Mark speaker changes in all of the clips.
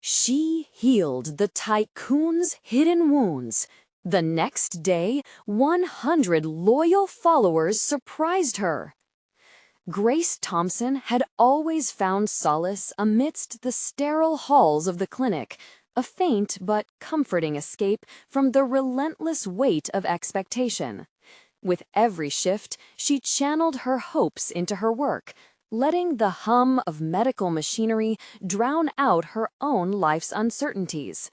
Speaker 1: She healed the Tycoon's hidden wounds. The next day, 100 loyal followers surprised her. Grace Thompson had always found solace amidst the sterile halls of the clinic, a faint but comforting escape from the relentless weight of expectation. With every shift, she channeled her hopes into her work, letting the hum of medical machinery drown out her own life's uncertainties.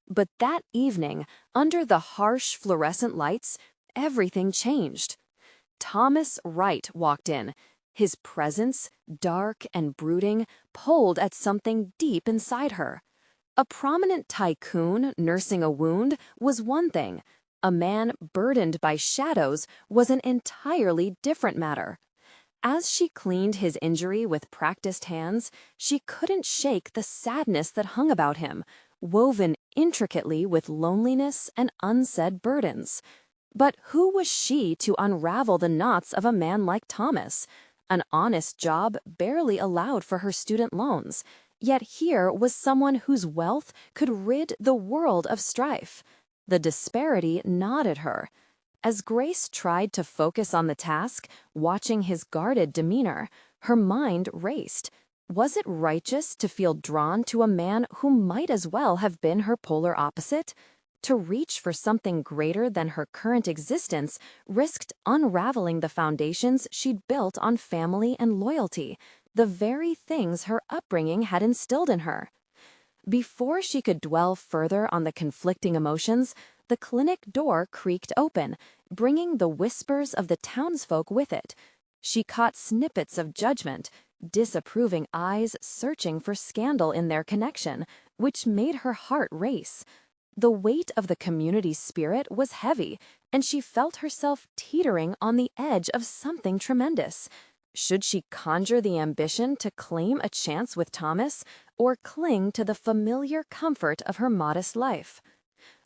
Speaker 1: But that evening, under the harsh fluorescent lights, everything changed. Thomas Wright walked in. His presence, dark and brooding, pulled at something deep inside her. A prominent tycoon nursing a wound was one thing. A man burdened by shadows was an entirely different matter. As she cleaned his injury with practiced hands, she couldn't shake the sadness that hung about him, woven intricately with loneliness and unsaid burdens. But who was she to unravel the knots of a man like Thomas? An honest job barely allowed for her student loans. Yet here was someone whose wealth could rid the world of strife. The disparity gnawed her. As Grace tried to focus on the task, watching his guarded demeanor, her mind raced. Was it righteous to feel drawn to a man who might as well have been her polar opposite? To reach for something greater than her current existence risked unraveling the foundations she'd built on family and loyalty, the very things her upbringing had instilled in her. Before she could dwell further on the conflicting emotions, the clinic door creaked open, bringing the whispers of the townsfolk with it. She caught snippets of judgment, disapproving eyes searching for scandal in their connection, which made her heart race. The weight of the community's spirit was heavy, and she felt herself teetering on the edge of something tremendous. Should she conjure the ambition to claim a chance with Thomas, or cling to the familiar comfort of her modest life?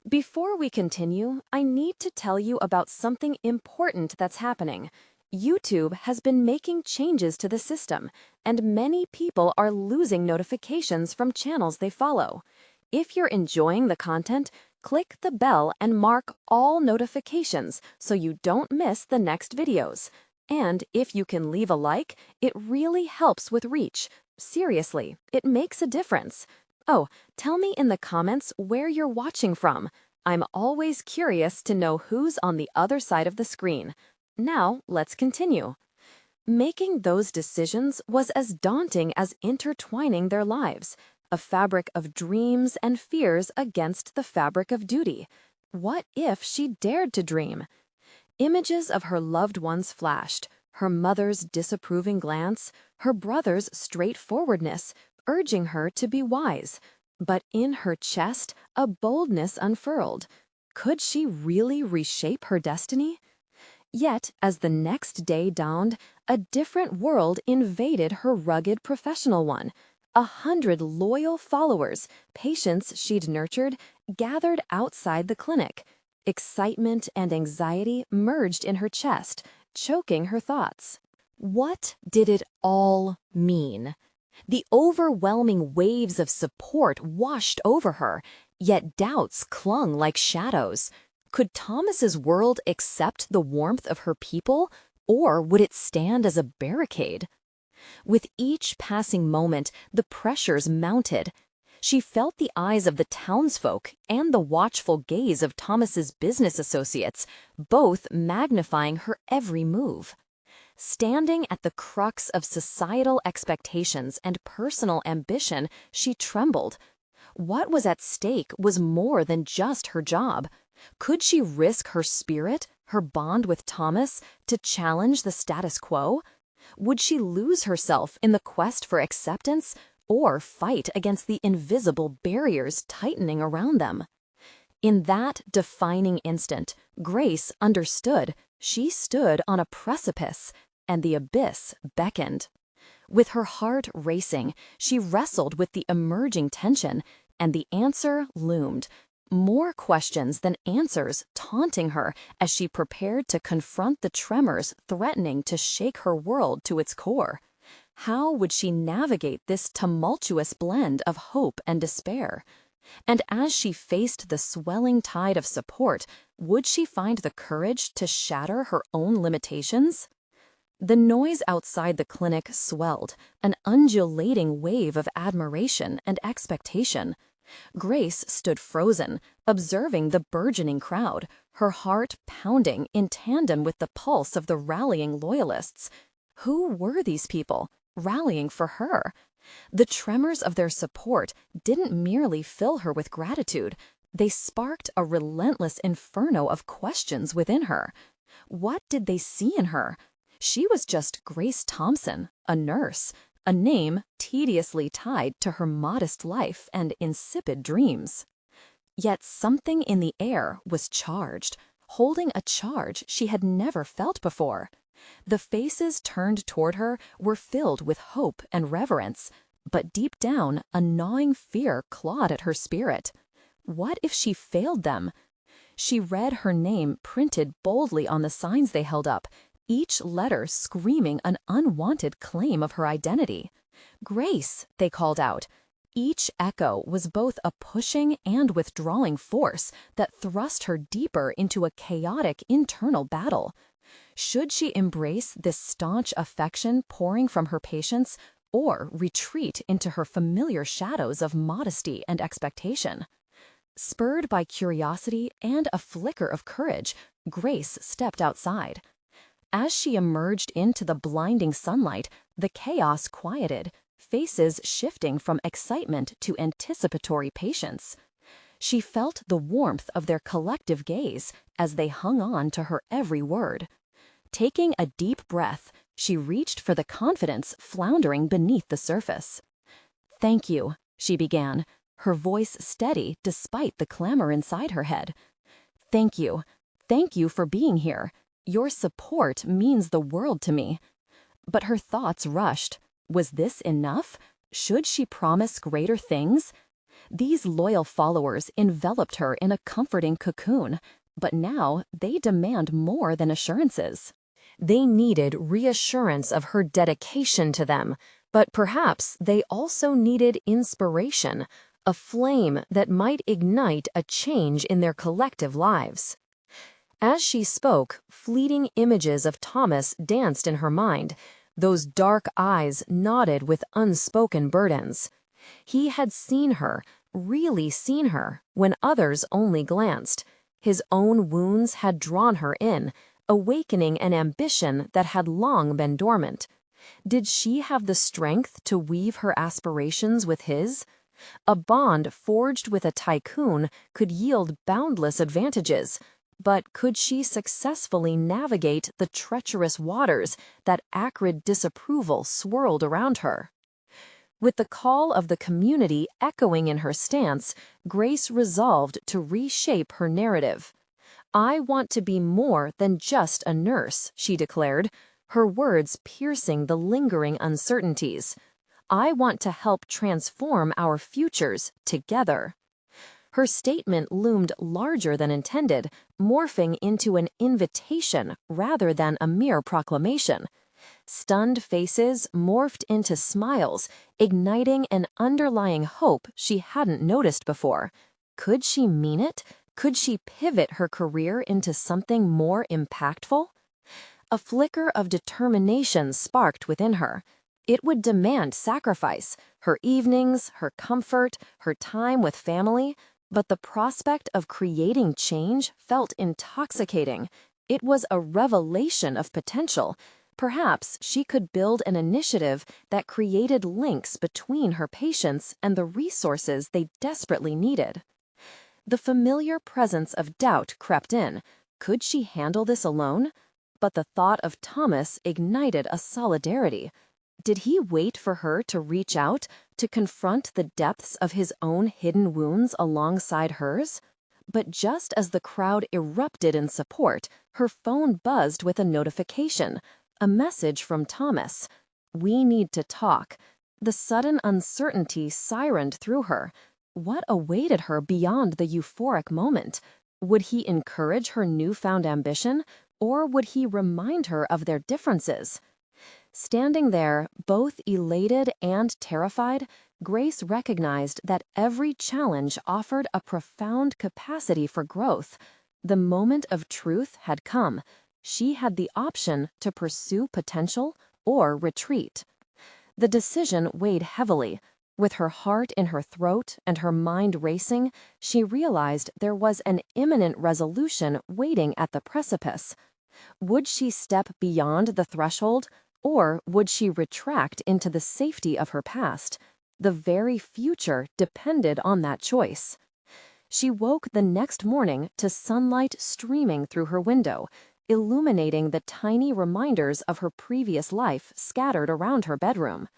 Speaker 1: Before we continue, I need to tell you about something important that's happening. YouTube has been making changes to the system, and many people are losing notifications from channels they follow. If you're enjoying the content, click the bell and mark all notifications so you don't miss the next videos. And if you can leave a like, it really helps with reach. Seriously, it makes a difference. Oh, tell me in the comments where you're watching from. I'm always curious to know who's on the other side of the screen. Now, let's continue. Making those decisions was as daunting as intertwining their lives, a fabric of dreams and fears against the fabric of duty. What if she dared to dream? Images of her loved ones flashed, her mother's disapproving glance, her brother's straightforwardness, urging her to be wise. But in her chest, a boldness unfurled. Could she really reshape her destiny? Yet, as the next day dawned, a different world invaded her rugged professional one. 100 loyal followers, patients she'd nurtured, gathered outside the clinic. Excitement and anxiety merged in her chest, choking her thoughts. What did it all mean? The overwhelming waves of support washed over her, yet doubts clung like shadows. Could Thomas's world accept the warmth of her people, or would it stand as a barricade? With each passing moment, the pressures mounted. She felt the eyes of the townsfolk and the watchful gaze of Thomas's business associates, both magnifying her every move. Standing at the crux of societal expectations and personal ambition, she trembled. What was at stake was more than just her job. Could she risk her spirit, her bond with Thomas, to challenge the status quo? Would she lose herself in the quest for acceptance, or fight against the invisible barriers tightening around them? In that defining instant, Grace understood. She stood on a precipice, and the abyss beckoned. With her heart racing, she wrestled with the emerging tension, and the answer loomed. More questions than answers taunting her as she prepared to confront the tremors threatening to shake her world to its core. How would she navigate this tumultuous blend of hope and despair? And as she faced the swelling tide of support, would she find the courage to shatter her own limitations? The noise outside the clinic swelled, an undulating wave of admiration and expectation. Grace stood frozen, observing the burgeoning crowd, her heart pounding in tandem with the pulse of the rallying loyalists. Who were these people, rallying for her? The tremors of their support didn't merely fill her with gratitude, they sparked a relentless inferno of questions within her. What did they see in her? She was just Grace Thompson, a nurse, a name tediously tied to her modest life and insipid dreams. Yet something in the air was charged, holding a charge she had never felt before. The faces turned toward her were filled with hope and reverence, but deep down a gnawing fear clawed at her spirit. What if she failed them? She read her name printed boldly on the signs they held up, each letter screaming an unwanted claim of her identity. "Grace," they called out. Each echo was both a pushing and withdrawing force that thrust her deeper into a chaotic internal battle. Should she embrace this staunch affection pouring from her patients, or retreat into her familiar shadows of modesty and expectation? Spurred by curiosity and a flicker of courage, Grace stepped outside. As she emerged into the blinding sunlight, the chaos quieted, faces shifting from excitement to anticipatory patience. She felt the warmth of their collective gaze as they hung on to her every word. Taking a deep breath, she reached for the confidence floundering beneath the surface. "Thank you," she began, her voice steady despite the clamor inside her head. "Thank you. Thank you for being here. Your support means the world to me." But her thoughts rushed. Was this enough? Should she promise greater things? These loyal followers enveloped her in a comforting cocoon, but now they demand more than assurances. They needed reassurance of her dedication to them, but perhaps they also needed inspiration, a flame that might ignite a change in their collective lives. As she spoke, fleeting images of Thomas danced in her mind. Those dark eyes nodded with unspoken burdens. He had seen her, really seen her, when others only glanced. His own wounds had drawn her in, awakening an ambition that had long been dormant. Did she have the strength to weave her aspirations with his? A bond forged with a tycoon could yield boundless advantages, but could she successfully navigate the treacherous waters that acrid disapproval swirled around her? With the call of the community echoing in her stance, Grace resolved to reshape her narrative. "I want to be more than just a nurse," she declared, her words piercing the lingering uncertainties. "I want to help transform our futures together." Her statement loomed larger than intended, morphing into an invitation rather than a mere proclamation. Stunned faces morphed into smiles, igniting an underlying hope she hadn't noticed before. Could she mean it? Could she pivot her career into something more impactful? A flicker of determination sparked within her. It would demand sacrifice, her evenings, her comfort, her time with family, but the prospect of creating change felt intoxicating. It was a revelation of potential. Perhaps she could build an initiative that created links between her patients and the resources they desperately needed. The familiar presence of doubt crept in. Could she handle this alone? But the thought of Thomas ignited a solidarity. Did he wait for her to reach out, to confront the depths of his own hidden wounds alongside hers? But just as the crowd erupted in support, her phone buzzed with a notification, a message from Thomas. "We need to talk." The sudden uncertainty sirened through her. What awaited her beyond the euphoric moment? Would he encourage her newfound ambition, or would he remind her of their differences? Standing there, both elated and terrified, Grace recognized that every challenge offered a profound capacity for growth. The moment of truth had come. She had the option to pursue potential or retreat. The decision weighed heavily. With her heart in her throat and her mind racing, she realized there was an imminent resolution waiting at the precipice. Would she step beyond the threshold, or would she retract into the safety of her past? The very future depended on that choice. She woke the next morning to sunlight streaming through her window, illuminating the tiny reminders of her previous life scattered around her bedroom.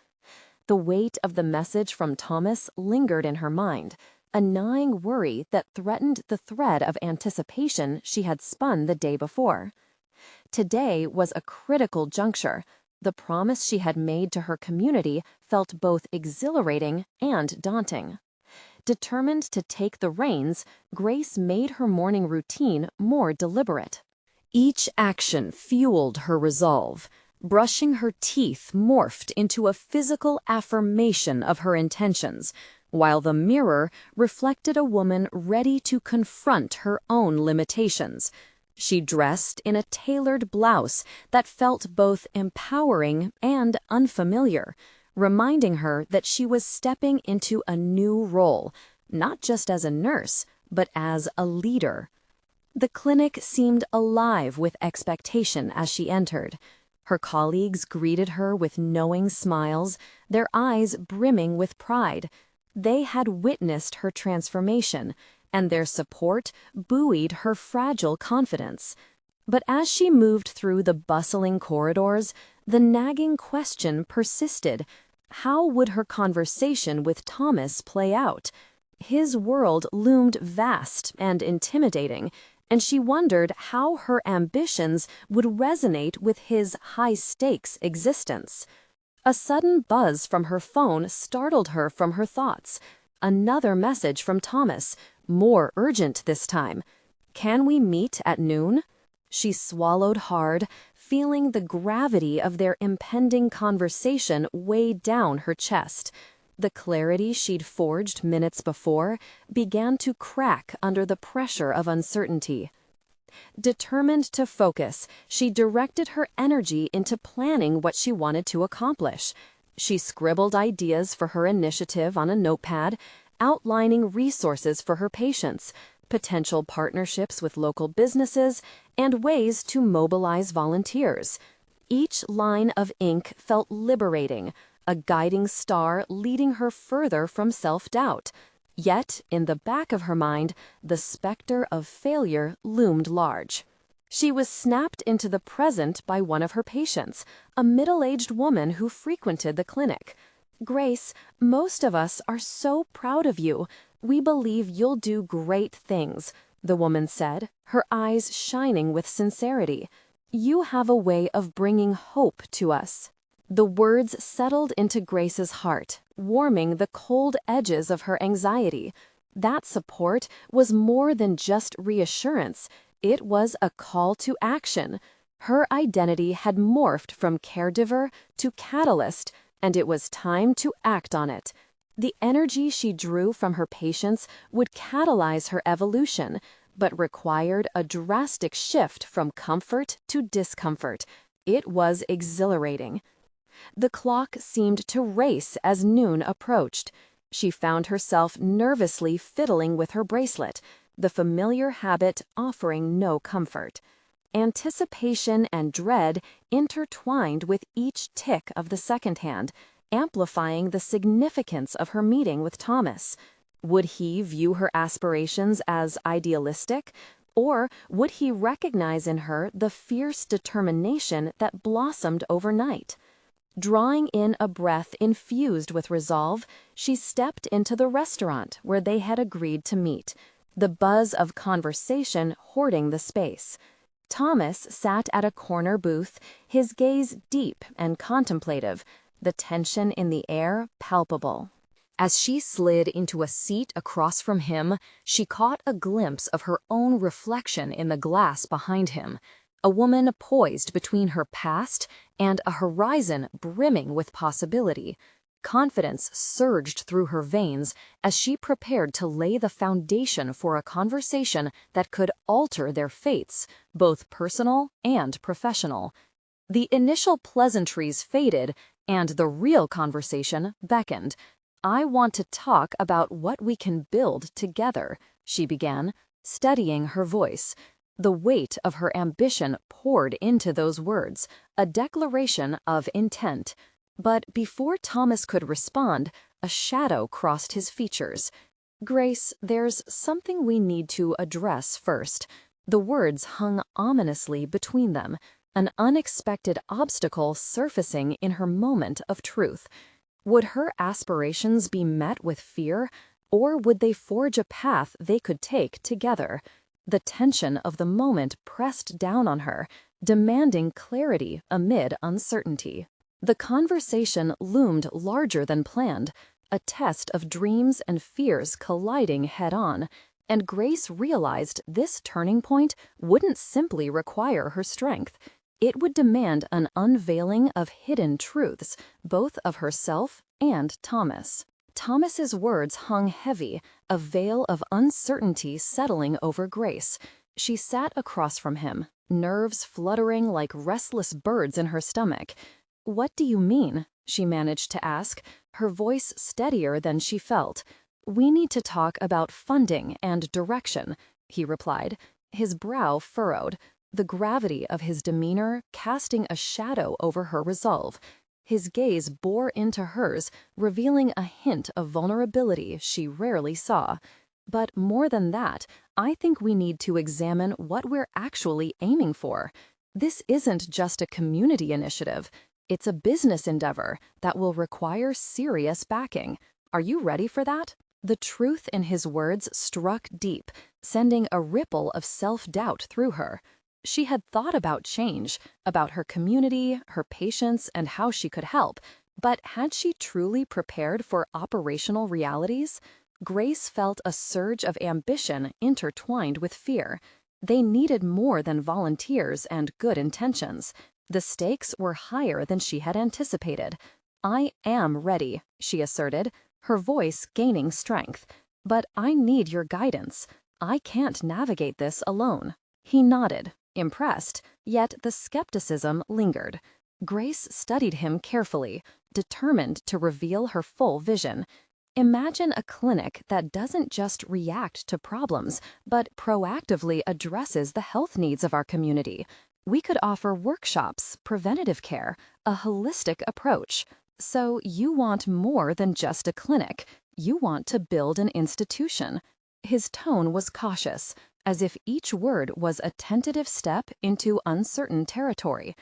Speaker 1: The weight of the message from Thomas lingered in her mind, a gnawing worry that threatened the thread of anticipation she had spun the day before. Today was a critical juncture. The promise she had made to her community felt both exhilarating and daunting. Determined to take the reins, Grace made her morning routine more deliberate. Each action fueled her resolve. Brushing her teeth morphed into a physical affirmation of her intentions, while the mirror reflected a woman ready to confront her own limitations. She dressed in a tailored blouse that felt both empowering and unfamiliar, reminding her that she was stepping into a new role, not just as a nurse, but as a leader. The clinic seemed alive with expectation as she entered. Her colleagues greeted her with knowing smiles, their eyes brimming with pride. They had witnessed her transformation, and their support buoyed her fragile confidence. But as she moved through the bustling corridors, the nagging question persisted. How would her conversation with Thomas play out? His world loomed vast and intimidating, and she wondered how her ambitions would resonate with his high-stakes existence. A sudden buzz from her phone startled her from her thoughts. Another message from Thomas, more urgent this time. "Can we meet at noon?" She swallowed hard, feeling the gravity of their impending conversation weigh down her chest. The clarity she'd forged minutes before began to crack under the pressure of uncertainty. Determined to focus, she directed her energy into planning what she wanted to accomplish. She scribbled ideas for her initiative on a notepad, outlining resources for her patients, potential partnerships with local businesses, and ways to mobilize volunteers. Each line of ink felt liberating, a guiding star leading her further from self-doubt. Yet, in the back of her mind, the specter of failure loomed large. She was snapped into the present by one of her patients, a middle-aged woman who frequented the clinic. "Grace, most of us are so proud of you. We believe you'll do great things," the woman said, her eyes shining with sincerity. "You have a way of bringing hope to us." The words settled into Grace's heart, warming the cold edges of her anxiety. That support was more than just reassurance. It was a call to action. Her identity had morphed from caregiver to catalyst, and it was time to act on it. The energy she drew from her patients would catalyze her evolution, but required a drastic shift from comfort to discomfort. It was exhilarating. The clock seemed to race as noon approached. She found herself nervously fiddling with her bracelet, the familiar habit offering no comfort. Anticipation and dread intertwined with each tick of the second hand, amplifying the significance of her meeting with Thomas. Would he view her aspirations as idealistic, or would he recognize in her the fierce determination that blossomed overnight? Drawing in a breath infused with resolve, she stepped into the restaurant where they had agreed to meet, the buzz of conversation hoarding the space. Thomas sat at a corner booth, his gaze deep and contemplative, the tension in the air palpable. As she slid into a seat across from him, she caught a glimpse of her own reflection in the glass behind him. a woman poised between her past and a horizon brimming with possibility. Confidence surged through her veins as she prepared to lay the foundation for a conversation that could alter their fates, both personal and professional. The initial pleasantries faded, and the real conversation beckoned. "I want to talk about what we can build together," she began, steadying her voice. The weight of her ambition poured into those words, a declaration of intent. But before Thomas could respond, a shadow crossed his features. "Grace, there's something we need to address first." The words hung ominously between them, an unexpected obstacle surfacing in her moment of truth. Would her aspirations be met with fear, or would they forge a path they could take together? The tension of the moment pressed down on her, demanding clarity amid uncertainty. The conversation loomed larger than planned, a test of dreams and fears colliding head-on, and Grace realized this turning point wouldn't simply require her strength. It would demand an unveiling of hidden truths, both of herself and Thomas. Thomas's words hung heavy, a veil of uncertainty settling over Grace. She sat across from him, nerves fluttering like restless birds in her stomach. "What do you mean?" she managed to ask, her voice steadier than she felt. "We need to talk about funding and direction," he replied, his brow furrowed, the gravity of his demeanor casting a shadow over her resolve. His gaze bore into hers, revealing a hint of vulnerability she rarely saw. "But more than that, I think we need to examine what we're actually aiming for. This isn't just a community initiative. It's a business endeavor that will require serious backing. Are you ready for that?" The truth in his words struck deep, sending a ripple of self-doubt through her. She had thought about change, about her community, her patients, and how she could help, but had she truly prepared for operational realities? Grace felt a surge of ambition intertwined with fear. They needed more than volunteers and good intentions. The stakes were higher than she had anticipated. "I am ready," she asserted, her voice gaining strength. "But I need your guidance. I can't navigate this alone." He nodded, impressed, yet the skepticism lingered. Grace studied him carefully, determined to reveal her full vision. "Imagine a clinic that doesn't just react to problems, but proactively addresses the health needs of our community. We could offer workshops, preventative care, a holistic approach. So you want more than just a clinic. You want to build an institution." His tone was cautious, as if each word was a tentative step into uncertain territory.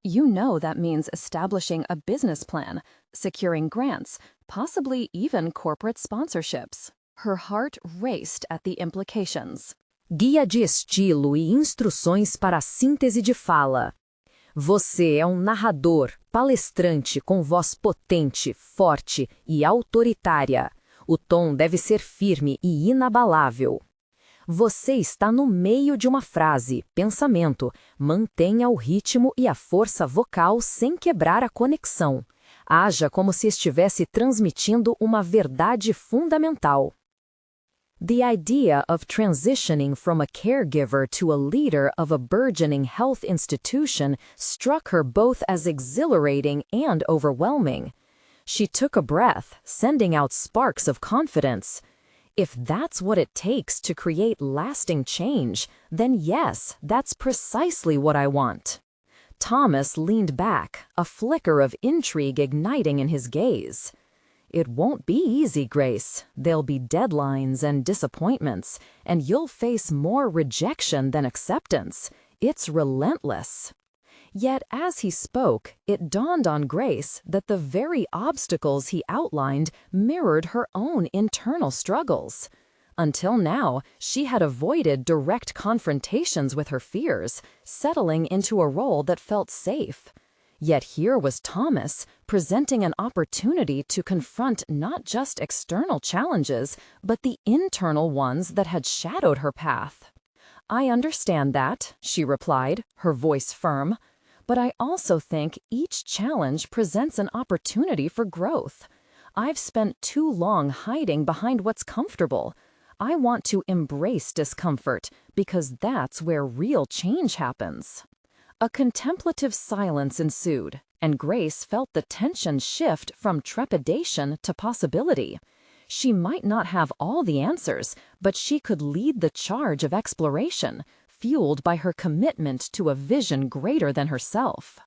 Speaker 1: "You know that means establishing a business plan, securing grants, possibly even corporate sponsorships." Her heart raced at the implications.
Speaker 2: Guia de estilo e instruções para a síntese de fala. Você é narrador, palestrante com voz potente, forte e autoritária. O tom deve ser firme e inabalável. Você está no meio de uma frase, pensamento. Mantenha o ritmo e a força vocal sem quebrar a conexão. Haja como se estivesse transmitindo uma verdade fundamental. The idea of transitioning from a caregiver to a leader of a burgeoning health institution struck her both as exhilarating and overwhelming. She took a breath, sending out sparks of confidence. If that's what it takes to create lasting change, then yes, that's precisely what I want. Thomas leaned back, a flicker of intrigue igniting in his gaze. "It won't be easy, Grace. There'll be deadlines and disappointments, and you'll face more rejection than acceptance. It's relentless." Yet as he spoke, it dawned on Grace that the very obstacles he outlined mirrored her own internal struggles. Until now, she had avoided direct confrontations with her fears, settling into a role that felt safe. Yet here was Thomas, presenting an opportunity to confront not just external challenges, but the internal ones that had shadowed her path. I understand that, she replied, her voice firm. But I also think each challenge presents an opportunity for growth. I've spent too long hiding behind what's comfortable. I want to embrace discomfort because that's where real change happens. A contemplative silence ensued, and Grace felt the tension shift from trepidation to possibility. She might not have all the answers, but she could lead the charge of exploration, fueled by her commitment to a vision greater than herself.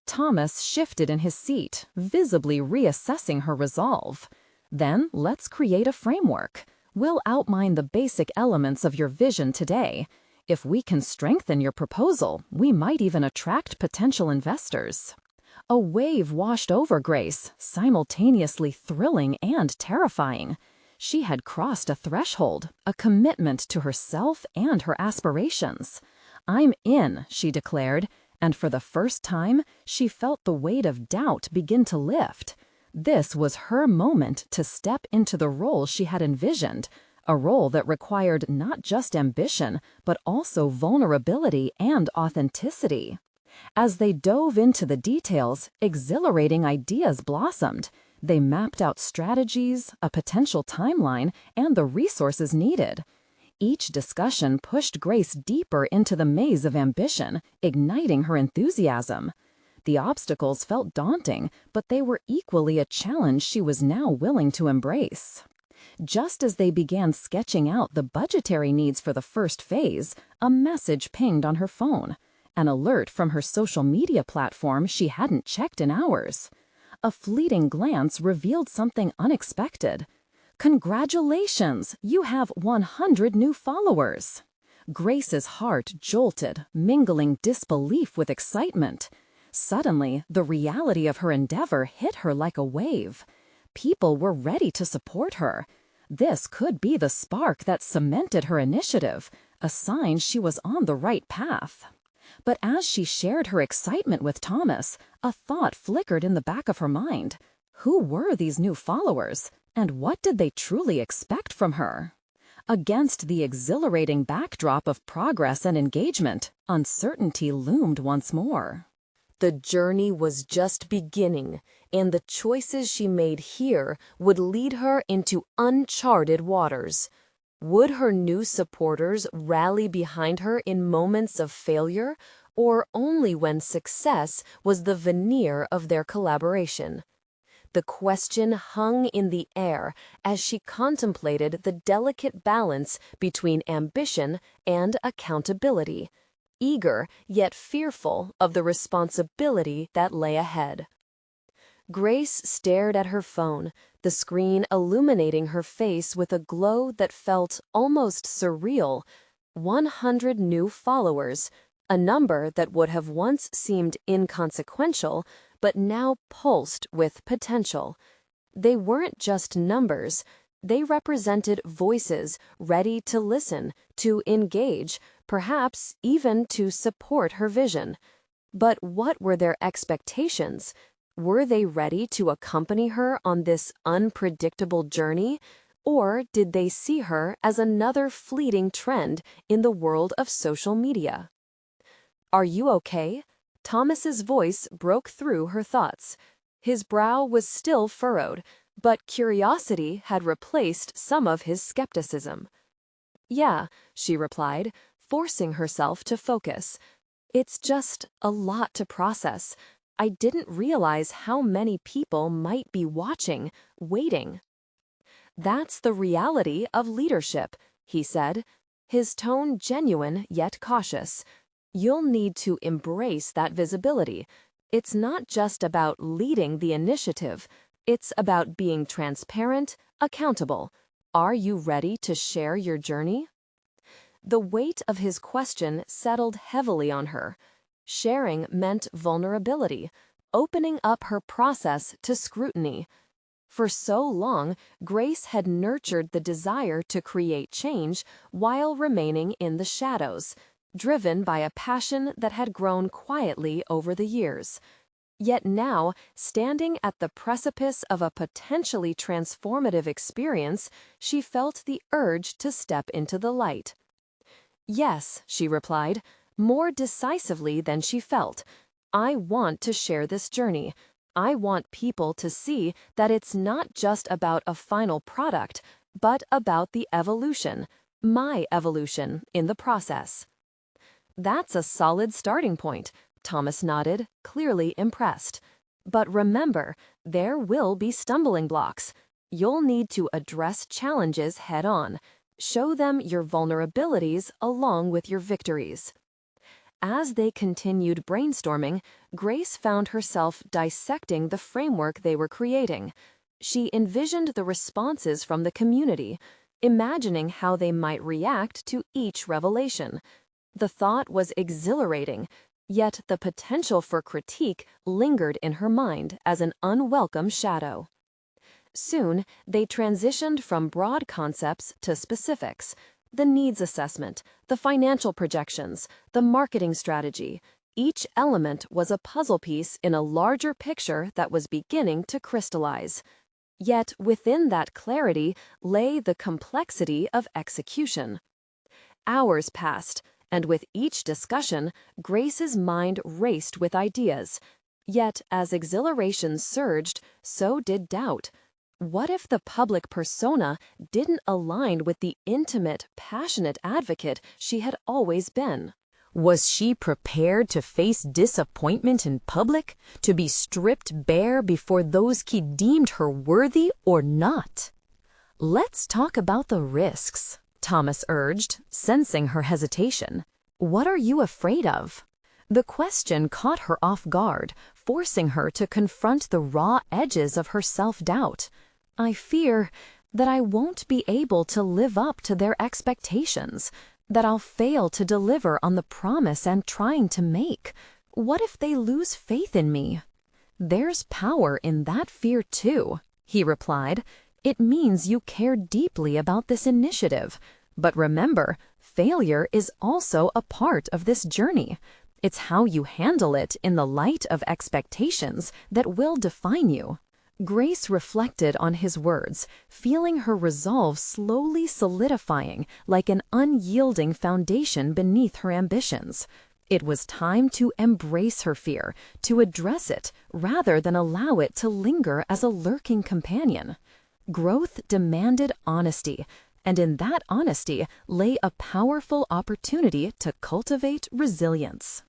Speaker 2: Thomas shifted in his seat, visibly reassessing her resolve. Then let's create a framework. We'll outline the basic elements of your vision today. If we can strengthen your proposal, we might even attract potential investors. A wave washed over Grace, simultaneously thrilling and terrifying. She had crossed a threshold, a commitment to herself and her aspirations. I'm in, she declared, and for the first time, she felt the weight of doubt begin to lift. This was her moment to step into the role she had envisioned, a role that required not just ambition, but also vulnerability and authenticity. As they dove into the details, exhilarating ideas blossomed. They mapped out strategies, a potential timeline, and the resources needed. Each discussion pushed Grace deeper into the maze of ambition, igniting her enthusiasm. The obstacles felt daunting, but they were equally a challenge she was now willing to embrace. Just as they began sketching out the budgetary needs for the first phase, a message pinged on her phone. An alert from her social media platform she hadn't checked in hours. A fleeting glance revealed something unexpected. Congratulations! You have 100 new followers! Grace's heart jolted, mingling disbelief with excitement. Suddenly, the reality of her endeavor hit her like a wave. People were ready to support her. This could be the spark that cemented her initiative, a sign she was on the right path. But as she shared her excitement with Thomas, a thought flickered in the back of her mind. Who were these new followers, and what did they truly expect from her? Against the exhilarating backdrop of progress and engagement, uncertainty loomed once more.
Speaker 1: The journey was just beginning, and the choices she made here would lead her into uncharted waters. Would her new supporters rally behind her in moments of failure, or only when success was the veneer of their collaboration? The question hung in the air as she contemplated the delicate balance between ambition and accountability, eager yet fearful of the responsibility that lay ahead. Grace stared at her phone, the screen illuminating her face with a glow that felt almost surreal. 100 new followers, a number that would have once seemed inconsequential, but now pulsed with potential. They weren't just numbers, they represented voices ready to listen, to engage, perhaps even to support her vision. But what were their expectations? Were they ready to accompany her on this unpredictable journey, or did they see her as another fleeting trend in the world of social media? "Are you okay?" Thomas's voice broke through her thoughts. His brow was still furrowed, but curiosity had replaced some of his skepticism. "Yeah," she replied, forcing herself to focus. "It's just a lot to process. I didn't realize how many people might be watching, waiting." "That's the reality of leadership," he said, his tone genuine yet cautious. "You'll need to embrace that visibility. It's not just about leading the initiative. It's about being transparent, accountable. Are you ready to share your journey?" The weight of his question settled heavily on her. Sharing meant vulnerability, opening up her process to scrutiny. For so long, Grace had nurtured the desire to create change while remaining in the shadows, driven by a passion that had grown quietly over the years. Yet now, standing at the precipice of a potentially transformative experience, she felt the urge to step into the light. Yes, she replied, more decisively than she felt. I want to share this journey. I want people to see that it's not just about a final product, but about the evolution, my evolution in the process. That's a solid starting point, Thomas nodded, clearly impressed. But remember, there will be stumbling blocks. You'll need to address challenges head on. Show them your vulnerabilities along with your victories. As they continued brainstorming, Grace found herself dissecting the framework they were creating. She envisioned the responses from the community, imagining how they might react to each revelation. The thought was exhilarating, yet the potential for critique lingered in her mind as an unwelcome shadow. Soon, they transitioned from broad concepts to specifics. The needs assessment, the financial projections, the marketing strategy. Each element was a puzzle piece in a larger picture that was beginning to crystallize. Yet within that clarity lay the complexity of execution. Hours passed, and with each discussion, Grace's mind raced with ideas. Yet as exhilaration surged, so did doubt. What if the public persona didn't align with the intimate, passionate advocate she had always been?
Speaker 2: Was she prepared to face disappointment in public, to be stripped bare before those she deemed her worthy or not? Let's talk about the risks, Thomas urged, sensing her hesitation. What are you afraid of? The question caught her off guard, forcing her to confront the raw edges of her self-doubt. I fear that I won't be able to live up to their expectations, that I'll fail to deliver on the promise I'm trying to make. What if they lose faith in me? There's power in that fear too, he replied. It means you care deeply about this initiative. But remember, failure is also a part of this journey. It's how you handle it in the light of expectations that will define you. Grace reflected on his words, feeling her resolve slowly solidifying like an unyielding foundation beneath her ambitions. It was time to embrace her fear, to address it, rather than allow it to linger as a lurking companion. Growth demanded honesty, and in that honesty lay a powerful opportunity to cultivate resilience.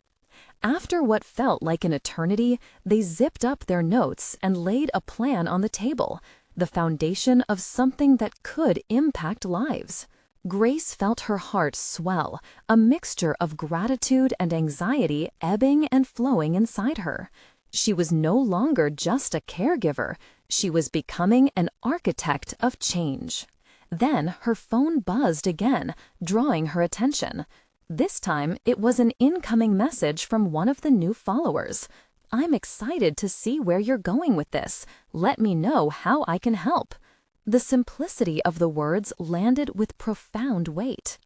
Speaker 2: After what felt like an eternity, they zipped up their notes and laid a plan on the table, the foundation of something that could impact lives. Grace felt her heart swell, a mixture of gratitude and anxiety ebbing and flowing inside her. She was no longer just a caregiver, she was becoming an architect of change. Then her phone buzzed again, drawing her attention. This time, it was an incoming message from one of the new followers. I'm excited to see where you're going with this. Let me know how I can help. The simplicity of the words landed with profound weight.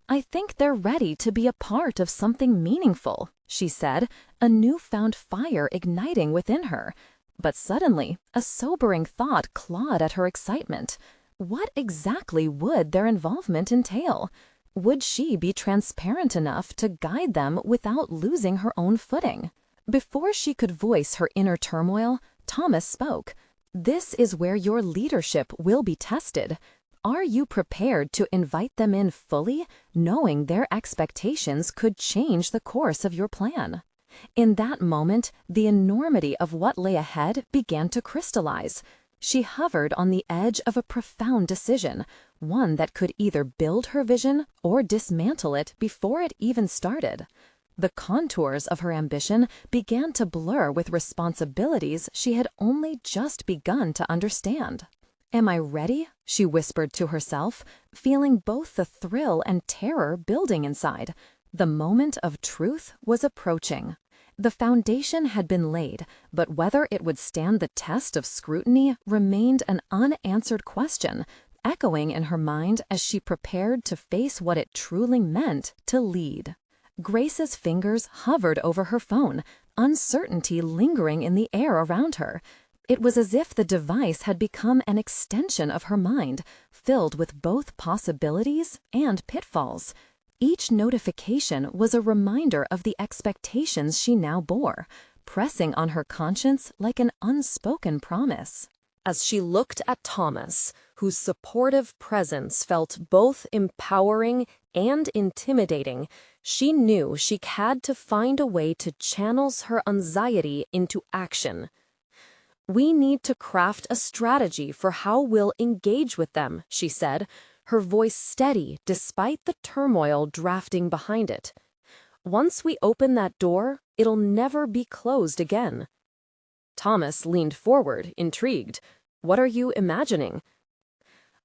Speaker 2: I think they're ready to be a part of something meaningful, she said, a newfound fire igniting within her. But suddenly, a sobering thought clawed at her excitement. What exactly would their involvement entail? Would she be transparent enough to guide them without losing her own footing? Before she could voice her inner turmoil, Thomas spoke. This is where your leadership will be tested. Are you prepared to invite them in fully, knowing their expectations could change the course of your plan? In that moment, the enormity of what lay ahead began to crystallize. She hovered on the edge of a profound decision, one that could either build her vision or dismantle it before it even started. The contours of her ambition began to blur with responsibilities she had only just begun to understand. Am I ready? She whispered to herself, feeling both the thrill and terror building inside. The moment of truth was approaching. The foundation had been laid, but whether it would stand the test of scrutiny remained an unanswered question, echoing in her mind as she prepared to face what it truly meant to lead. Grace's fingers hovered over her phone, uncertainty lingering in the air around her. It was as if the device had become an extension of her mind, filled with both possibilities and pitfalls. Each notification was a reminder of the expectations she now bore, pressing on her conscience like an unspoken promise.
Speaker 1: As she looked at Thomas, whose supportive presence felt both empowering and intimidating, she knew she had to find a way to channel her anxiety into action. "We need to craft a strategy for how we'll engage with them," she said, her voice steady despite the turmoil drafting behind it. "Once we open that door, it'll never be closed again." Thomas leaned forward, intrigued. "What are you imagining?"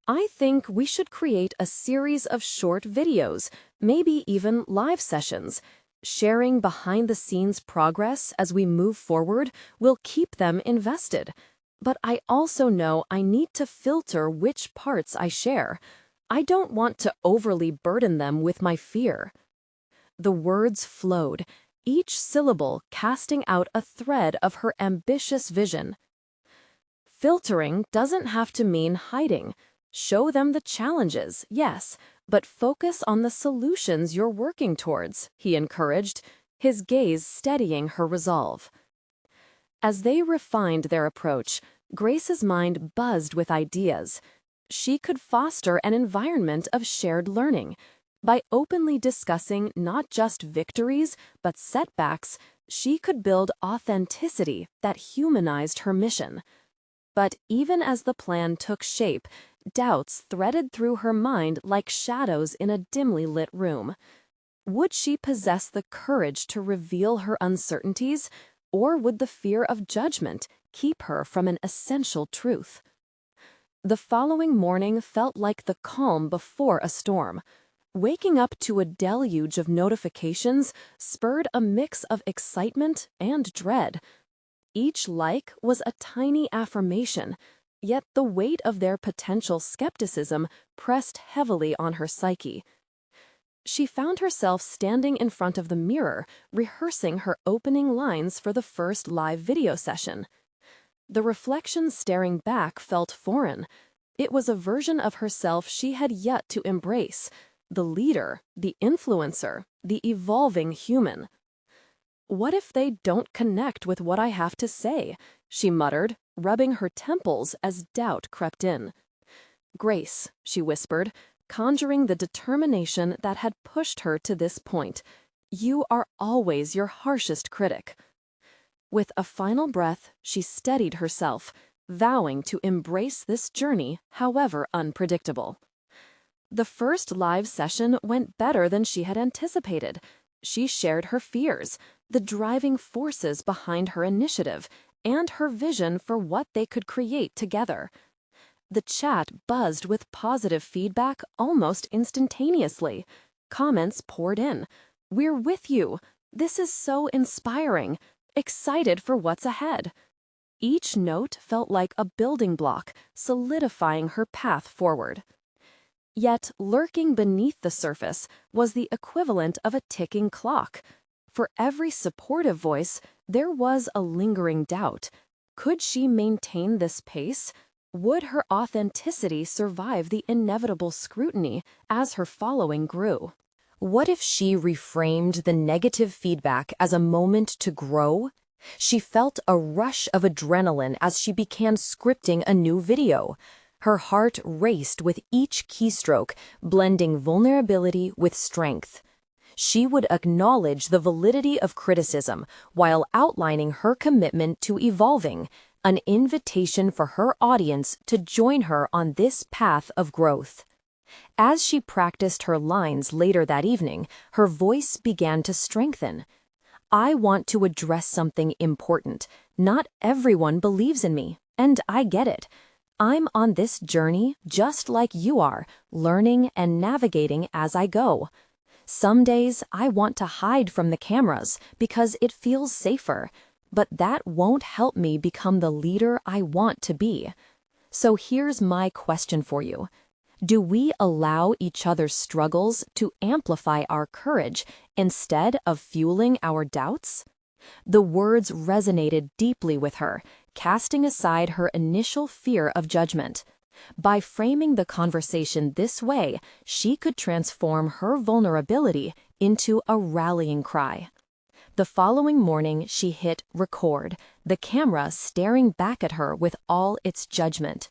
Speaker 1: "I think we should create a series of short videos, maybe even live sessions. Sharing behind-the-scenes progress as we move forward will keep them invested. But I also know I need to filter which parts I share. I don't want to overly burden them with my fear." The words flowed, each syllable casting out a thread of her ambitious vision. "Filtering doesn't have to mean hiding. Show them the challenges, yes, but focus on the solutions you're working towards," he encouraged, his gaze steadying her resolve. As they refined their approach, Grace's mind buzzed with ideas. She could foster an environment of shared learning. By openly discussing not just victories, but setbacks, she could build authenticity that humanized her mission. But even as the plan took shape, doubts threaded through her mind like shadows in a dimly lit room. Would she possess the courage to reveal her uncertainties, or would the fear of judgment keep her from an essential truth? The following morning felt like the calm before a storm. Waking up to a deluge of notifications spurred a mix of excitement and dread. Each like was a tiny affirmation, yet the weight of their potential skepticism pressed heavily on her psyche. She found herself standing in front of the mirror, rehearsing her opening lines for the first live video session. The reflection staring back felt foreign. It was a version of herself she had yet to embrace, the leader, the influencer, the evolving human. "What if they don't connect with what I have to say?" she muttered, rubbing her temples as doubt crept in. "Grace," she whispered, conjuring the determination that had pushed her to this point, "you are always your harshest critic." With a final breath, she steadied herself, vowing to embrace this journey, however unpredictable. The first live session went better than she had anticipated. She shared her fears, the driving forces behind her initiative, and her vision for what they could create together. The chat buzzed with positive feedback almost instantaneously. Comments poured in. "We're with you. This is so inspiring. Excited for what's ahead." Each note felt like a building block, solidifying her path forward. Yet, lurking beneath the surface was the equivalent of a ticking clock. For every supportive voice, there was a lingering doubt. Could she maintain this pace? Would her authenticity survive the inevitable scrutiny as her following grew? What if she reframed the negative feedback as a moment to grow? She felt a rush of adrenaline as she began scripting a new video. Her heart raced with each keystroke, blending vulnerability with strength. She would acknowledge the validity of criticism while outlining her commitment to evolving, an invitation for her audience to join her on this path of growth. As she practiced her lines later that evening, her voice began to strengthen. "I want to address something important. Not everyone believes in me, and I get it. I'm on this journey just like you are, learning and navigating as I go. Some days I want to hide from the cameras because it feels safer, but that won't help me become the leader I want to be. So here's my question for you. Do we allow each other's struggles to amplify our courage instead of fueling our doubts?" The words resonated deeply with her, casting aside her initial fear of judgment.
Speaker 2: By framing the conversation this way, she could transform her vulnerability into a rallying cry. The following morning, she hit record, the camera staring back at her with all its judgment.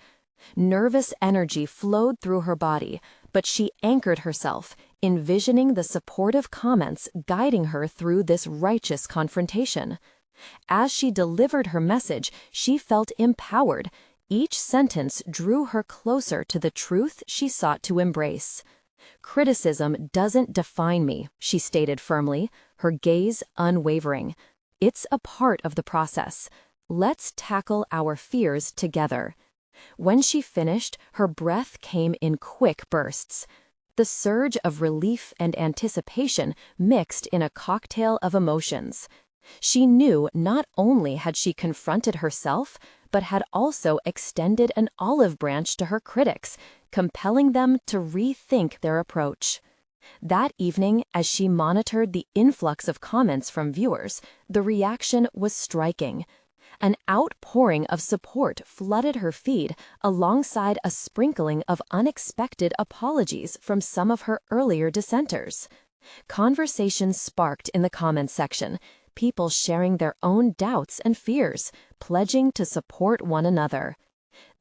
Speaker 2: Nervous energy flowed through her body, but she anchored herself, envisioning the supportive comments guiding her through this righteous confrontation. As she delivered her message, she felt empowered. Each sentence drew her closer to the truth she sought to embrace. "Criticism doesn't define me," she stated firmly, her gaze unwavering. "It's a part of the process. Let's tackle our fears together." When she finished, her breath came in quick bursts. The surge of relief and anticipation mixed in a cocktail of emotions. She knew not only had she confronted herself, but had also extended an olive branch to her critics, compelling them to rethink their approach. That evening, as she monitored the influx of comments from viewers, the reaction was striking. An outpouring of support flooded her feed alongside a sprinkling of unexpected apologies from some of her earlier dissenters. Conversations sparked in the comments section, people sharing their own doubts and fears, pledging to support one another.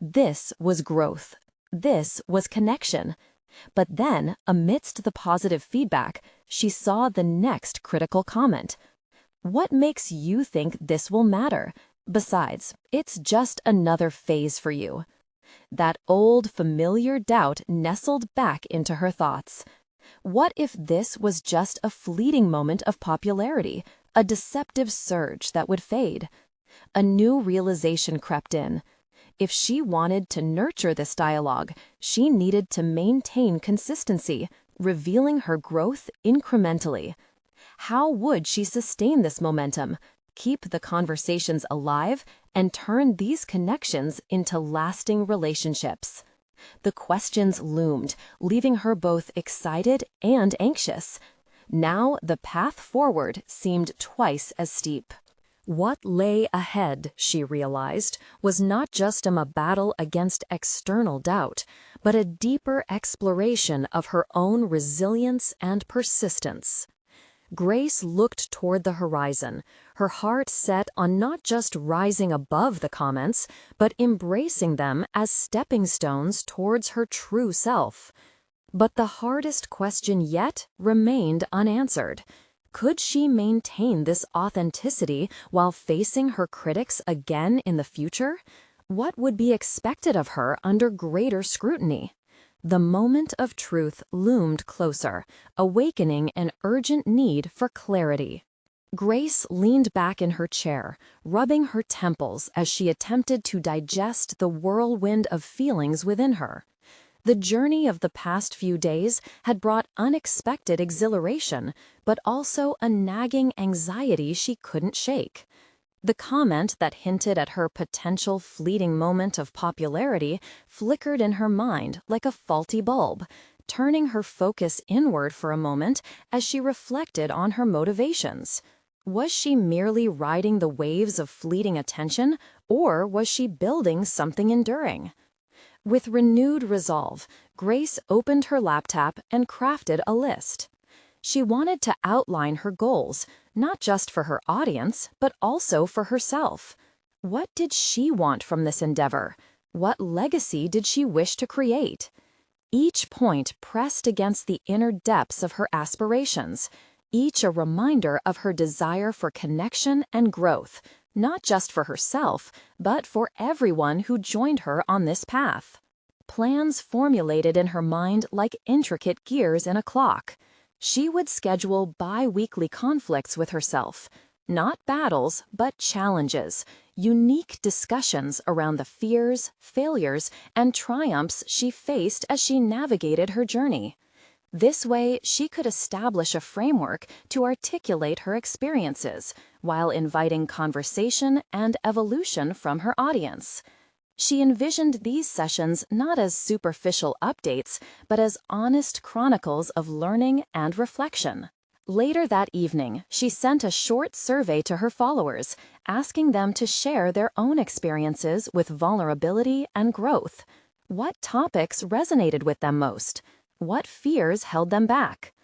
Speaker 2: This was growth. This was connection. But then, amidst the positive feedback, she saw the next critical comment. "What makes you think this will matter? Besides, it's just another phase for you." That old, familiar doubt nestled back into her thoughts. What if this was just a fleeting moment of popularity, a deceptive surge that would fade? A new realization crept in. If she wanted to nurture this dialogue, she needed to maintain consistency, revealing her growth incrementally. How would she sustain this momentum, keep the conversations alive, and turn these connections into lasting relationships? The questions loomed, leaving her both excited and anxious. Now the path forward seemed twice as steep. What lay ahead, she realized, was not just a battle against external doubt, but a deeper exploration of her own resilience and persistence. Grace looked toward the horizon, her heart set on not just rising above the comments, but embracing them as stepping stones towards her true self. But the hardest question yet remained unanswered. Could she maintain this authenticity while facing her critics again in the future? What would be expected of her under greater scrutiny? The moment of truth loomed closer, awakening an urgent need for clarity. Grace leaned back in her chair, rubbing her temples as she attempted to digest the whirlwind of feelings within her. The journey of the past few days had brought unexpected exhilaration, but also a nagging anxiety she couldn't shake. The comment that hinted at her potential fleeting moment of popularity flickered in her mind like a faulty bulb, turning her focus inward for a moment as she reflected on her motivations. Was she merely riding the waves of fleeting attention, or was she building something enduring? With renewed resolve, Grace opened her laptop and crafted a list. She wanted to outline her goals, not just for her audience, but also for herself. What did she want from this endeavor? What legacy did she wish to create? Each point pressed against the inner depths of her aspirations, each a reminder of her desire for connection and growth, not just for herself, but for everyone who joined her on this path. Plans formulated in her mind like intricate gears in a clock. She would schedule bi-weekly conflicts with herself, not battles, but challenges, unique discussions around the fears, failures, and triumphs she faced as she navigated her journey. This way, she could establish a framework to articulate her experiences, while inviting conversation and evolution from her audience. She envisioned these sessions not as superficial updates, but as honest chronicles of learning and reflection. Later that evening, she sent a short survey to her followers, asking them to share their own experiences with vulnerability and growth.
Speaker 1: What topics resonated with them most? What fears held them back?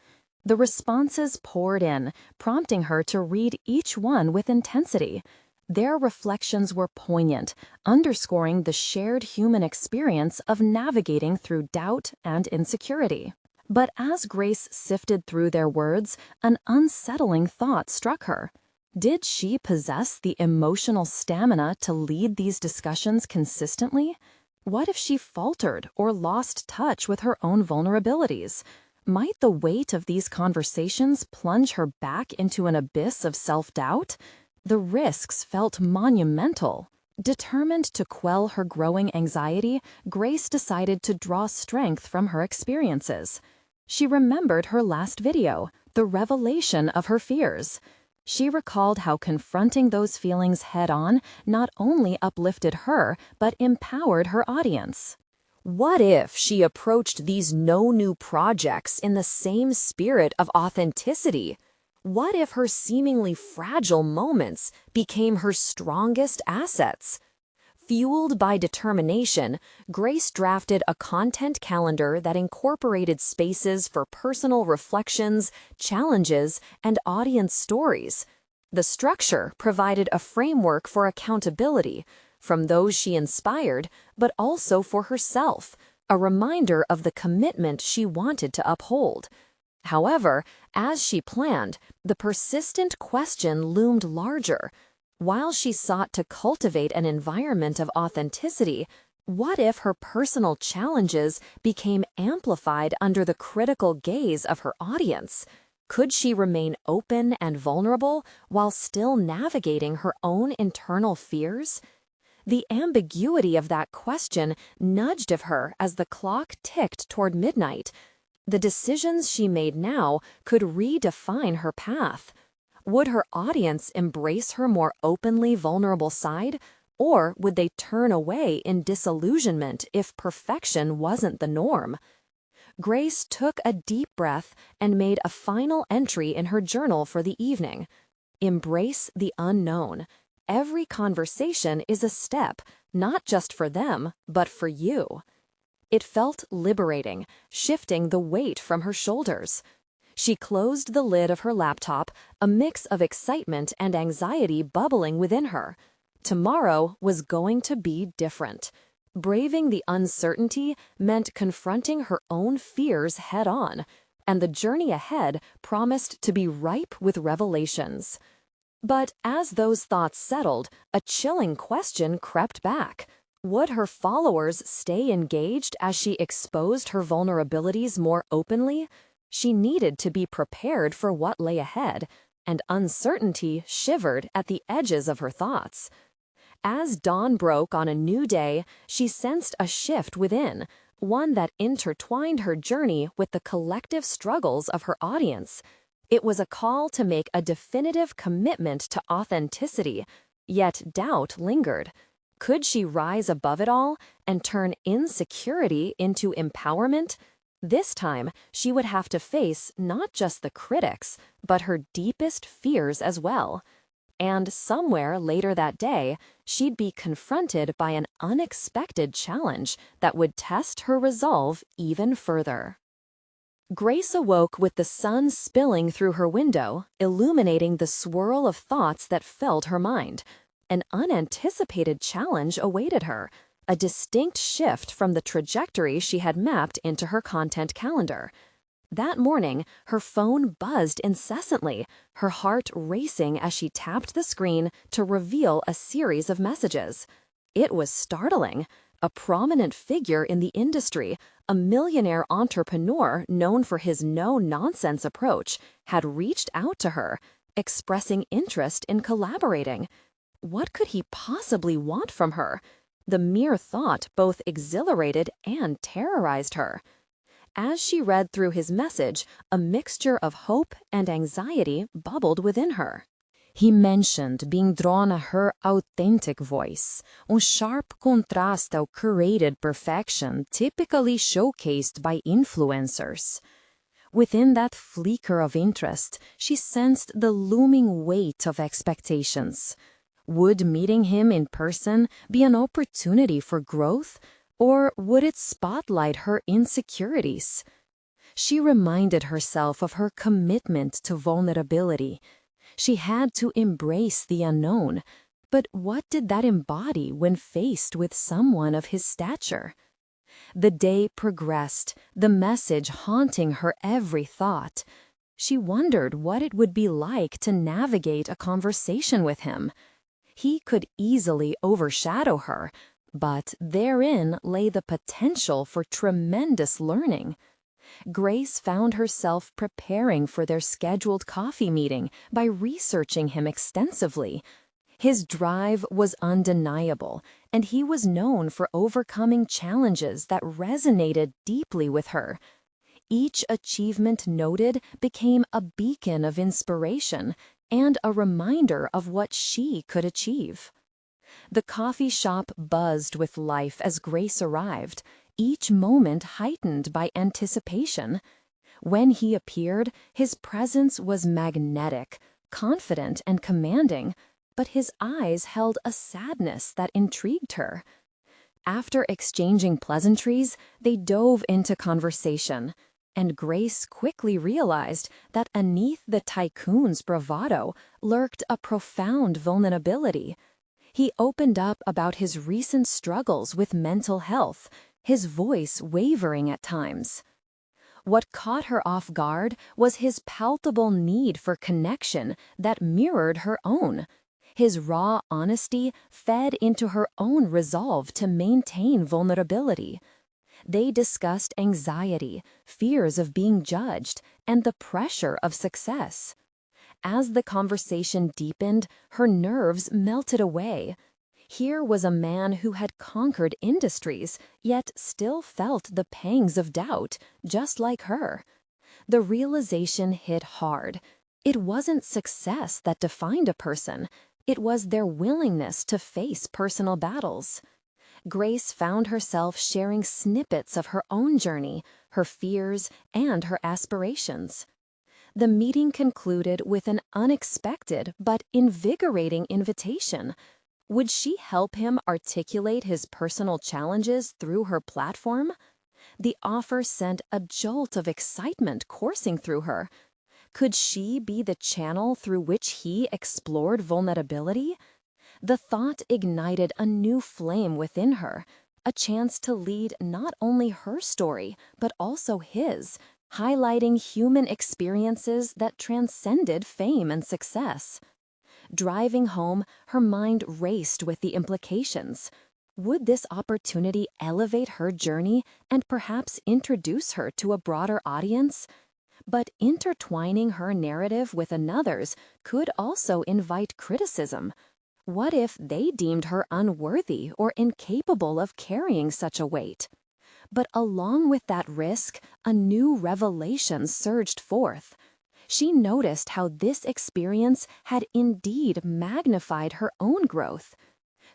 Speaker 1: The responses poured in, prompting her to read each one with intensity. Their reflections were poignant, underscoring the shared human experience of navigating through doubt and insecurity. But as Grace sifted through their words, an unsettling thought struck her. Did she possess the emotional stamina to lead these discussions consistently? What if she faltered or lost touch with her own vulnerabilities? Might the weight of these conversations plunge her back into an abyss of self-doubt? The risks felt monumental. Determined to quell her growing anxiety, Grace decided to draw strength from her experiences. She remembered her last video, the revelation of her fears. She recalled how confronting those feelings head-on not only uplifted her, but empowered her audience. What if she approached these no-new projects in the same spirit of authenticity? What if her seemingly fragile moments became her strongest assets? Fueled by determination, Grace drafted a content calendar that incorporated spaces for personal reflections, challenges, and audience stories. The structure provided a framework for accountability, from those she inspired, but also for herself, a reminder of the commitment she wanted to uphold. However, as she planned, the persistent question loomed larger. While she sought to cultivate an environment of authenticity, what if her personal challenges became amplified under the critical gaze of her audience? Could she remain open and vulnerable while still navigating her own internal fears? The ambiguity of that question nudged at her as the clock ticked toward midnight. The decisions she made now could redefine her path. Would her audience embrace her more openly vulnerable side, or would they turn away in disillusionment if perfection wasn't the norm? Grace took a deep breath and made a final entry in her journal for the evening. Embrace the unknown. Every conversation is a step, not just for them, but for you. It felt liberating, shifting the weight from her shoulders. She closed the lid of her laptop, a mix of excitement and anxiety bubbling within her. Tomorrow was going to be different. Braving the uncertainty meant confronting her own fears head-on, and the journey ahead promised to be ripe with revelations. But as those thoughts settled, a chilling question crept back. Would her followers stay engaged as she exposed her vulnerabilities more openly? She needed to be prepared for what lay ahead, and uncertainty shivered at the edges of her thoughts. As dawn broke on a new day, she sensed a shift within, one that intertwined her journey with the collective struggles of her audience. It was a call to make a definitive commitment to authenticity, yet doubt lingered. Could she rise above it all and turn insecurity into empowerment? This time, she would have to face not just the critics, but her deepest fears as well. And somewhere later that day, she'd be confronted by an unexpected challenge that would test her resolve even further. Grace awoke with the sun spilling through her window, illuminating the swirl of thoughts that filled her mind. An unanticipated challenge awaited her, a distinct shift from the trajectory she had mapped into her content calendar. That morning, her phone buzzed incessantly, her heart racing as she tapped the screen to reveal a series of messages. It was startling. A prominent figure in the industry, a millionaire entrepreneur known for his no-nonsense approach, had reached out to her, expressing interest in collaborating. What could he possibly want from her? The mere thought both exhilarated and terrorized her. As she read through his message, a mixture of hope and anxiety bubbled within her. He mentioned being drawn to her authentic voice, sharp contrast ao curated perfection typically showcased by influencers. Within that flicker of interest, she sensed the looming weight of expectations. Would meeting him in person be an opportunity for growth, Or would it spotlight her insecurities? She reminded herself of her commitment to vulnerability. She had to embrace the unknown. But what did that embody when faced with someone of his stature? The day progressed, the message haunting her every thought. She wondered what it would be like to navigate a conversation with him. He could easily overshadow her, but therein lay the potential for tremendous learning. Grace found herself preparing for their scheduled coffee meeting by researching him extensively. His drive was undeniable, and he was known for overcoming challenges that resonated deeply with her. Each achievement noted became a beacon of inspiration and a reminder of what she could achieve. The coffee shop buzzed with life as Grace arrived, each moment heightened by anticipation. When he appeared, his presence was magnetic, confident and commanding, but his eyes held a sadness that intrigued her. After exchanging pleasantries, they dove into conversation, and Grace quickly realized that beneath the Tycoon's bravado lurked a profound vulnerability. He opened up about his recent struggles with mental health, his voice wavering at times. What caught her off guard was his palpable need for connection that mirrored her own. His raw honesty fed into her own resolve to maintain vulnerability. They discussed anxiety, fears of being judged, and the pressure of success. As the conversation deepened, her nerves melted away. Here was a man who had conquered industries, yet still felt the pangs of doubt, just like her. The realization hit hard. It wasn't success that defined a person. It was their willingness to face personal battles. Grace found herself sharing snippets of her own journey, her fears, and her aspirations. The meeting concluded with an unexpected but invigorating invitation. Would she help him articulate his personal challenges through her platform? The offer sent a jolt of excitement coursing through her. Could she be the channel through which he explored vulnerability? The thought ignited a new flame within her, a chance to lead not only her story, but also his, highlighting human experiences that transcended fame and success. Driving home, her mind raced with the implications. Would this opportunity elevate her journey and perhaps introduce her to a broader audience? But intertwining her narrative with another's could also invite criticism. What if they deemed her unworthy or incapable of carrying such a weight? But along with that risk, a new revelation surged forth. She noticed how this experience had indeed magnified her own growth.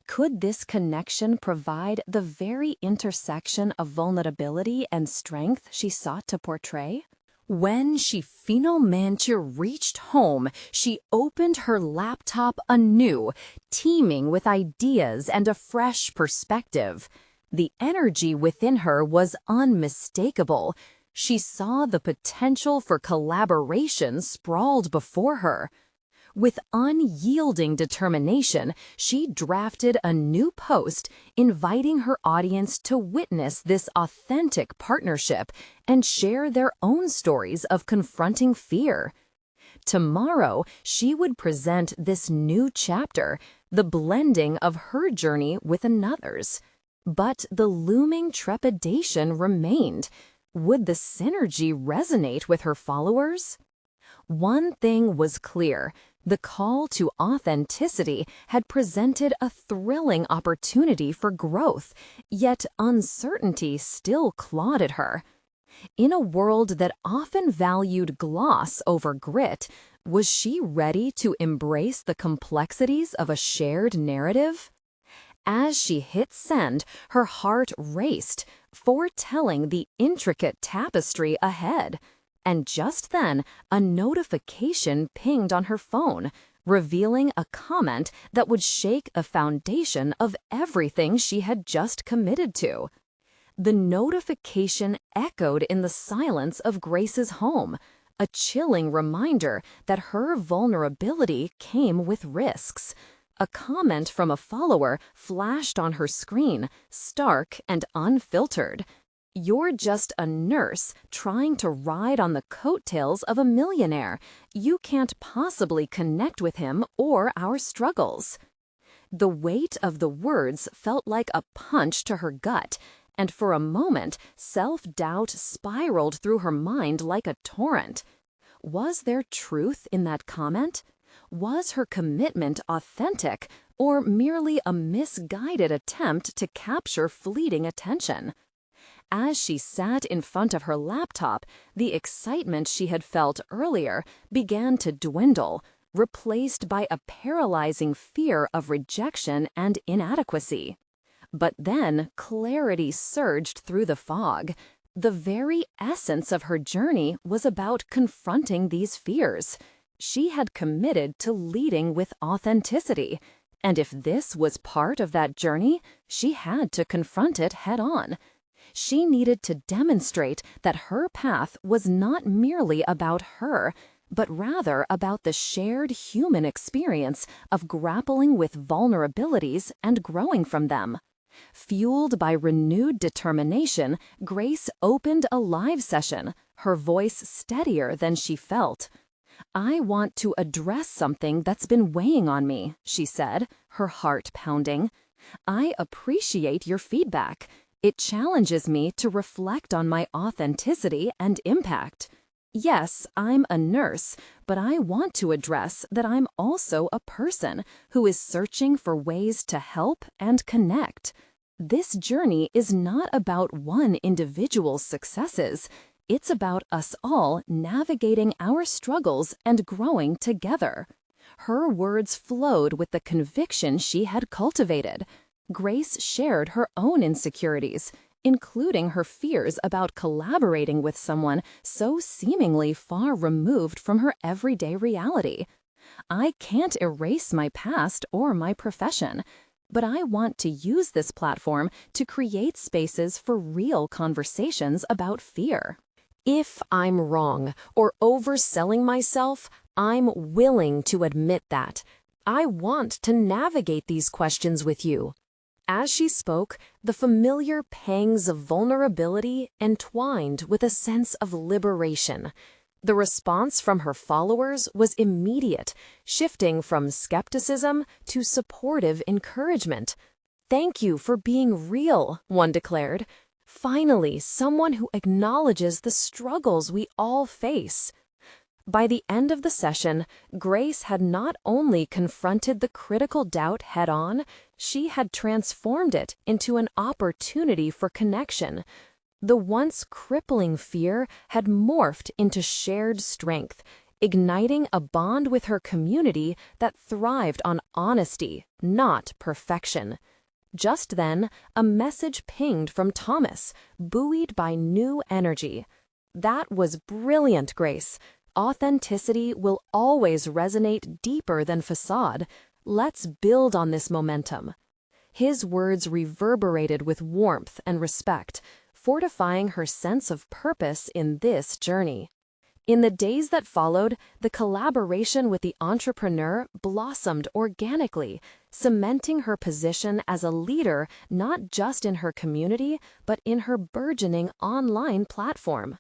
Speaker 1: Could this connection provide the very intersection of vulnerability and strength she sought to portray? When she finalmente reached home, she opened her laptop anew, teeming with ideas and a fresh perspective. The energy within her was unmistakable. She saw the potential for collaboration sprawled before her. With unyielding determination, she drafted a new post inviting her audience to witness this authentic partnership and share their own stories of confronting fear. Tomorrow, she would present this new chapter, the blending of her journey with another's. But the looming trepidation remained. Would the synergy resonate with her followers? One thing was clear. The call to authenticity had presented a thrilling opportunity for growth, yet uncertainty still clawed at her. In a world that often valued gloss over grit, was she ready to embrace the complexities of a shared narrative? As she hit send, her heart raced, foretelling the intricate tapestry ahead. And just then, a notification pinged on her phone, revealing a comment that would shake a foundation of everything she had just committed to. The notification echoed in the silence of Grace's home, a chilling reminder that her vulnerability came with risks. A comment from a follower flashed on her screen, stark and unfiltered. "You're just a nurse trying to ride on the coattails of a millionaire. You can't possibly connect with him or our struggles." The weight of the words felt like a punch to her gut, and for a moment, self-doubt spiraled through her mind like a torrent. Was there truth in that comment? Was her commitment authentic, or merely a misguided attempt to capture fleeting attention? As she sat in front of her laptop, the excitement she had felt earlier began to dwindle, replaced by a paralyzing fear of rejection and inadequacy. But then clarity surged through the fog. The very essence of her journey was about confronting these fears. She had committed to leading with authenticity, and if this was part of that journey, she had to confront it head-on. She needed to demonstrate that her path was not merely about her, but rather about the shared human experience of grappling with vulnerabilities and growing from them. Fueled by renewed determination, Grace opened a live session, her voice steadier than she felt. "I want to address something that's been weighing on me," she said, her heart pounding. "I appreciate your feedback. It challenges me to reflect on my authenticity and impact. Yes, I'm a nurse, but I want to address that I'm also a person who is searching for ways to help and connect. This journey is not about one individual's successes. It's about us all navigating our struggles and growing together." Her words flowed with the conviction she had cultivated. Grace shared her own insecurities, including her fears about collaborating with someone so seemingly far removed from her everyday reality. "I can't erase my past or my profession, but I want to use this platform to create spaces for real conversations about fear. If I'm wrong or overselling myself, I'm willing to admit that. I want to navigate these questions with you." As she spoke, the familiar pangs of vulnerability entwined with a sense of liberation. The response from her followers was immediate, shifting from skepticism to supportive encouragement. "Thank you for being real," one declared. "Finally, someone who acknowledges the struggles we all face." By the end of the session, Grace had not only confronted the critical doubt head-on, she had transformed it into an opportunity for connection. The once crippling fear had morphed into shared strength, igniting a bond with her community that thrived on honesty, not perfection. Just then, a message pinged from Thomas, buoyed by new energy. "That was brilliant, Grace. Authenticity will always resonate deeper than facade. Let's build on this momentum." His words reverberated with warmth and respect, fortifying her sense of purpose in this journey. In the days that followed, the collaboration with the entrepreneur blossomed organically, cementing her position as a leader not just in her community, but in her burgeoning online platform.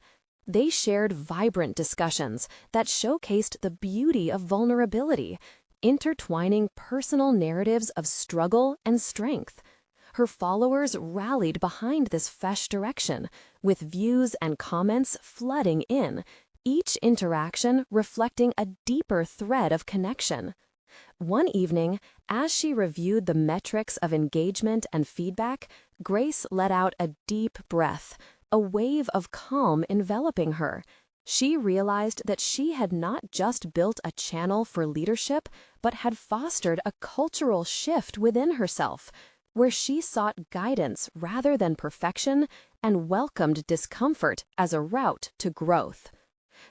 Speaker 1: They shared vibrant discussions that showcased the beauty of vulnerability, intertwining personal narratives of struggle and strength. Her followers rallied behind this fresh direction, with views and comments flooding in, each interaction reflecting a deeper thread of connection. One evening, as she reviewed the metrics of engagement and feedback, Grace let out a deep breath, a wave of calm enveloping her. She realized that she had not just built a channel for leadership, but had fostered a cultural shift within herself, where she sought guidance rather than perfection and welcomed discomfort as a route to growth.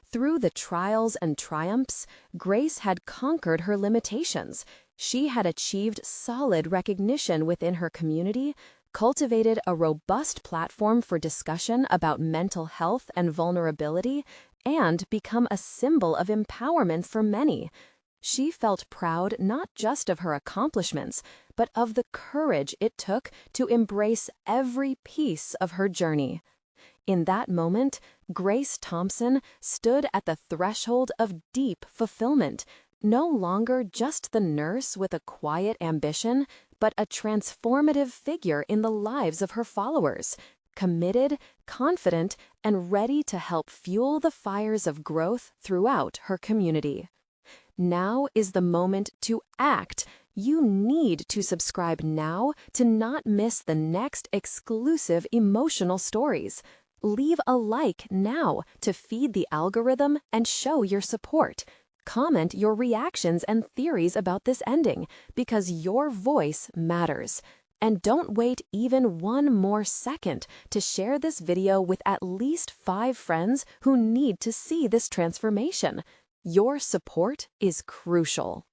Speaker 1: Through the trials and triumphs, Grace had conquered her limitations. She had achieved solid recognition within her community, cultivated a robust platform for discussion about mental health and vulnerability, and become a symbol of empowerment for many. She felt proud not just of her accomplishments, but of the courage it took to embrace every piece of her journey. In that moment, Grace Thompson stood at the threshold of deep fulfillment, no longer just the nurse with a quiet ambition, but a transformative figure in the lives of her followers, committed, confident, and ready to help fuel the fires of growth throughout her community. Now is the moment to act. You need to subscribe now to not miss the next exclusive emotional stories. Leave a like now to feed the algorithm and show your support. Comment your reactions and theories about this ending, because your voice matters. And don't wait even one more second to share this video with at least 5 friends who need to see this transformation. Your support is crucial.